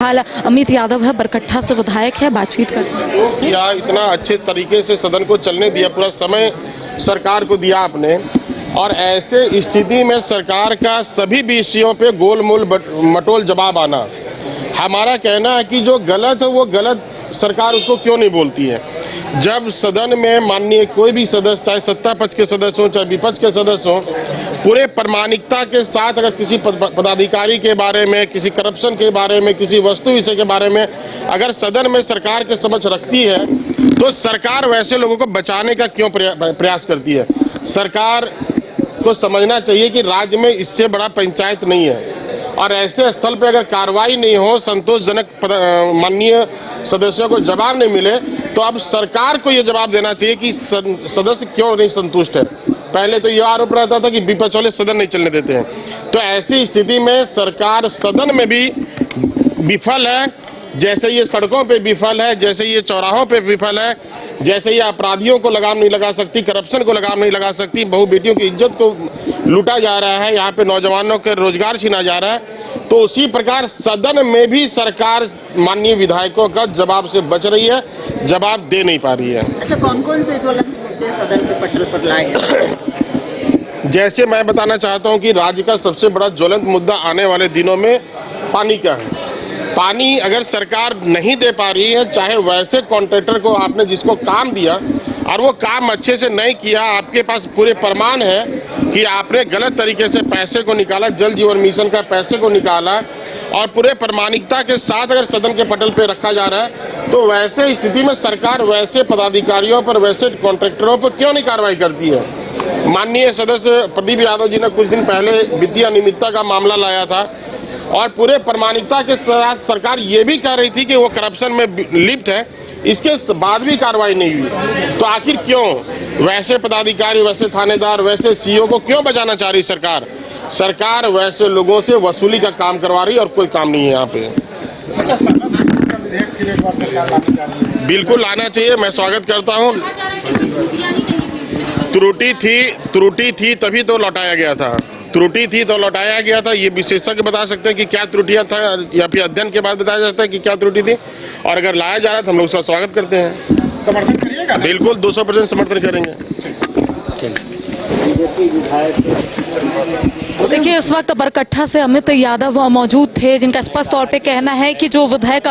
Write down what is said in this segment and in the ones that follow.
हाल अमित यादव है, बरकट्ठा से विधायक है, बातचीत करते हैं। किया इतना अच्छे तरीके से सदन को चलने दिया, पूरा समय सरकार को दिया आपने, और ऐसे स्थिति में सरकार का सभी विषयों पे गोलमोल मटोल जवाब आना। हमारा कहना है कि जो गलत है वो गलत, सरकार उसको क्यों नहीं बोलती है। जब सदन में माननीय कोई भी सदस्य, चाहे सत्ता पक्ष के सदस्य हो चाहे विपक्ष के सदस्य हो, पूरे प्रामाणिकता के साथ अगर किसी पदाधिकारी के बारे में, किसी करप्शन के बारे में, किसी वस्तु विषय के बारे में अगर सदन में सरकार के समक्ष रखती है, तो सरकार वैसे लोगों को बचाने का क्यों प्रयास करती है। सरकार को समझना चाहिए कि राज्य में इससे बड़ा पंचायत नहीं है, और ऐसे स्थल पर अगर कार्रवाई नहीं हो, संतोषजनक माननीय सदस्यों को जवाब नहीं मिले, तो अब सरकार को ये जवाब देना चाहिए कि सदस्य क्यों नहीं संतुष्ट है। पहले तो यह आरोप रहता था कि विपक्ष वाले सदन नहीं चलने देते हैं, तो ऐसी स्थिति में सरकार सदन में भी विफल है, जैसे ये सड़कों पे विफल है, जैसे ये चौराहों पे विफल है, जैसे ये अपराधियों को लगाम नहीं लगा सकती, करप्शन को लगाम नहीं लगा सकती, बहु बेटियों की इज्जत को लूटा जा रहा है, यहाँ पे नौजवानों के रोजगार छीना जा रहा है, तो उसी प्रकार सदन में भी सरकार माननीय विधायकों का जवाब से बच रही है, जवाब दे नहीं पा रही है। अच्छा, कौन कौन से ज्वलंत मुद्दे सदन के पटल पर लाए गए? जैसे मैं बताना चाहता हूँ कि राज्य का सबसे बड़ा ज्वलंत मुद्दा आने वाले दिनों में पानी का है। पानी अगर सरकार नहीं दे पा रही है, चाहे वैसे कॉन्ट्रैक्टर को आपने जिसको काम दिया और वो काम अच्छे से नहीं किया, आपके पास पूरे प्रमाण है कि आपने गलत तरीके से पैसे को निकाला, जल जीवन मिशन का पैसे को निकाला, और पूरे प्रामाणिकता के साथ अगर सदन के पटल पे रखा जा रहा है, तो वैसे स्थिति में सरकार वैसे पदाधिकारियों पर, वैसे कॉन्ट्रैक्टरों पर क्यों नहीं कार्रवाई करती है। माननीय सदस्य प्रदीप यादव जी ने कुछ दिन पहले वित्तीय अनियमितता का मामला लाया था, और पूरे प्रामाणिकता के साथ सरकार ये भी कह रही थी कि वो करप्शन में लिप्त है, इसके बाद भी कार्रवाई नहीं हुई। तो आखिर क्यों वैसे पदाधिकारी, वैसे थानेदार, वैसे सीईओ को क्यों बचाना चाह रही सरकार। सरकार वैसे लोगों से वसूली का काम करवा रही है और कोई काम नहीं है यहाँ पे। अच्छा, विधेयक फिर एक बार सरकार लाना चाह रही है। बिल्कुल लाना चाहिए, मैं स्वागत करता हूँ। त्रुटि थी तभी तो लौटाया गया था, त्रुटि थी तो लौटाया गया था। ये विशेषज्ञ बता सकते हैं कि क्या त्रुटियां था, या फिर अध्ययन के बाद बताया जाता है कि क्या त्रुटि थी, और अगर लाया जा रहा है तो हम लोग उसका स्वागत करते हैं। समर्थन करिएगा? बिल्कुल 200% समर्थन करेंगे। तो देखिए, इस वक्त बरकट्ठा से अमित यादव मौजूद थे, जिनका स्पष्ट तौर पे कहना है कि जो विधेयक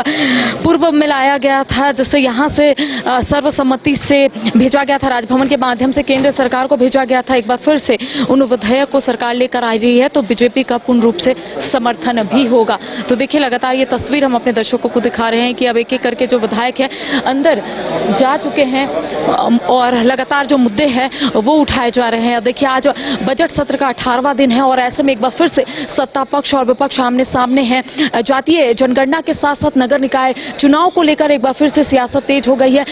पूर्व में लाया गया था, जिसे यहाँ से सर्वसम्मति से भेजा गया था, राजभवन के माध्यम से केंद्र सरकार को भेजा गया था, एक बार फिर से उन विधेयक को सरकार लेकर आ रही है, तो बीजेपी का पूर्ण रूप से समर्थन भी होगा। तो देखिए, लगातार ये तस्वीर हम अपने दर्शकों को दिखा रहे हैं कि अब एक एक करके जो विधायक है अंदर जा चुके हैं, और लगातार जो मुद्दे हैं वो उठाए जा रहे हैं। देखिए, आज बजट सत्र का 18वां दिन है, और ऐसे में एक बार फिर से सत्ता पक्ष और विपक्ष आमने सामने हैं। जातीय जनगणना के साथ साथ नगर निकाय चुनाव को लेकर एक बार फिर से सियासत तेज हो गई है।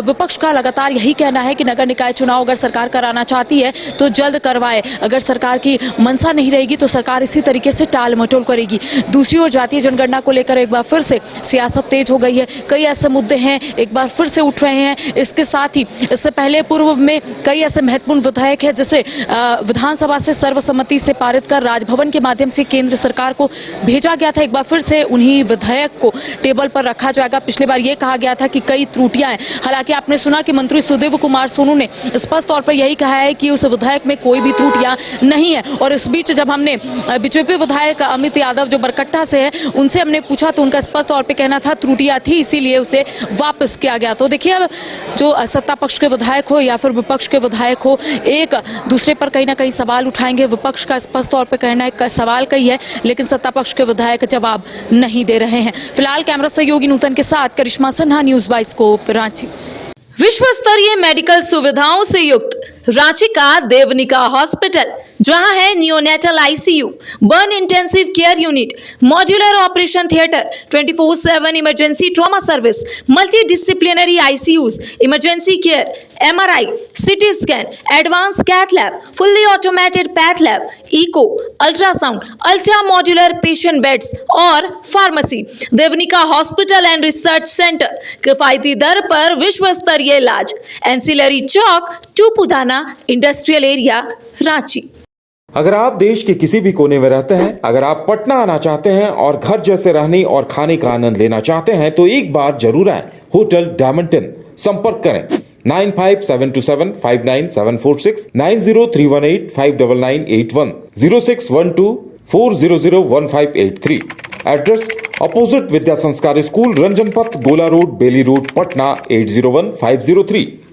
विपक्ष का लगातार यही कहना है कि नगर निकाय चुनाव अगर सरकार कराना चाहती है तो जल्द करवाए, अगर सरकार की मंशा नहीं रहेगी तो सरकार इसी तरीके से टाल मटोल करेगी। दूसरी ओर जातीय जनगणना को लेकर एक बार फिर से सियासत तेज हो गई है। कई ऐसे मुद्दे हैं एक बार फिर से उठ रहे हैं। इसके साथ ही इससे पहले पूर्व में कई ऐसे महत्वपूर्ण विधेयक है जिसे विधानसभा से सर्वसम्मति से पारित कर राजभवन के माध्यम से केंद्र सरकार को भेजा गया था। एक बार फिर से उन्हीं विधेयक को टेबल पर रखा जाएगा। पिछली बार यह कहा गया था कि कई त्रुटियां हैं, हालांकि आपने सुना कि मंत्री सुदेव कुमार सोनू ने स्पष्ट तौर पर यही कहा है कि उस विधेयक में कोई भी त्रुटियां नहीं है। और इस बीच जब हमने बीजेपी विधायक अमित यादव जो बरकट्ठा से है उनसे हमने पूछा, तो उनका स्पष्ट तौर पर कहना था त्रुटियां थी, इसीलिए उसे वापस किया गया। तो देखिए, अब जो सत्ता पक्ष के विधायक हो या फिर विपक्ष के विधायक हो, एक दूसरे पर कहीं ना कहीं सवाल उठाएंगे। विपक्ष का स्पष्ट तौर पर कहना है सवाल कही है, लेकिन सत्ता पक्ष के विधायक जवाब नहीं दे रहे हैं। फिलहाल कैमरा सहयोगी नूतन के साथ करिश्मा सिन्हा, न्यूज़ 22 को रांची। विश्व स्तरीय मेडिकल सुविधाओं से युक्त रांची का देवनिका हॉस्पिटल, जहां है neonatal ICU, burn intensive care unit, modular operation theatre, 24/7 emergency trauma service, multi disciplinary ICUs, emergency care, MRI, city scan, advance cath lab, fully automated path lab, echo, ultrasound, ultra modular patient beds और pharmacy. Devanika hospital and research centre, किफायती दर पर विश्व स्तरीय इलाज, ancillary Chowk, Tupudana industrial area, Ranchi. अगर आप देश के किसी भी कोने में रहते हैं, अगर आप पटना आना चाहते हैं और घर जैसे रहने और खाने का आनंद लेना चाहते हैं तो एक बार जरूर आए होटल डायमंटन। संपर्क करें 9572759746, 9031859981, 0612400158 एड्रेस अपोजिट विद्या संस्कार स्कूल, रंजन पथ, गोला रोड, बेली रोड, पटना 801503।